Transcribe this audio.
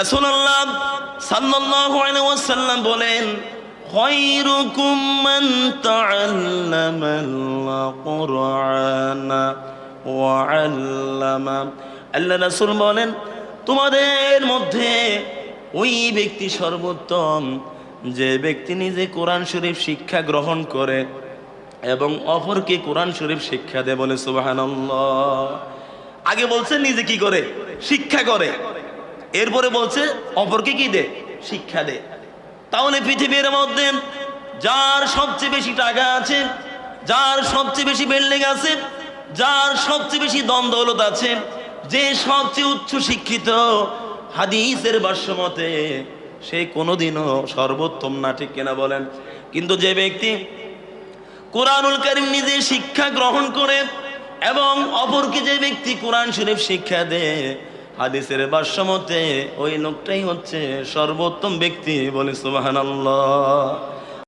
রাসূলুল্লাহ সাল্লাল্লাহু আলাইহি ওয়াসাল্লাম বলেন, খায়রুকুম মান তাআল্লামাল কুরআনা ওয়া আল্লামা। আল্লাহ রাসূল বলেন, তোমাদের মধ্যে ওই ব্যক্তি সর্বোত্তম যে ব্যক্তি নিজে কোরআন শরীফ শিক্ষা গ্রহণ করে এবং অপরকে কোরআন শরীফ শিক্ষা দেয়। বলে সুবহানাল্লাহ। আগে বলছে নিজে কি করে, শিক্ষা করে, এরপরে বলছে অপরকে কি দে, শিক্ষা দে। তাহলে পৃথিবীর মধ্যে যার সবচেয়ে বেশি টাকা আছে, যার সবচেয়ে বেশি বিল্ডিং আছে, যার সবচেয়ে বেশি ধন দৌলত আছে, যে সবচেয়ে উচ্চ শিক্ষিত, হাদিসের ভাষ্য মতে সে কোনোদিনও সর্বোত্তম না, ঠিক কিনা বলেন? কিন্তু যে ব্যক্তি কোরআনুল কারীম নিজে শিক্ষা গ্রহণ করে এবং অপরকে যে ব্যক্তি কোরআন শরীফ শিক্ষা দেয়, হাদিসের ভাষ্য মতে ওই লোকটাই হচ্ছে সর্বোত্তম ব্যক্তি। বলে সুবহানাল্লাহ।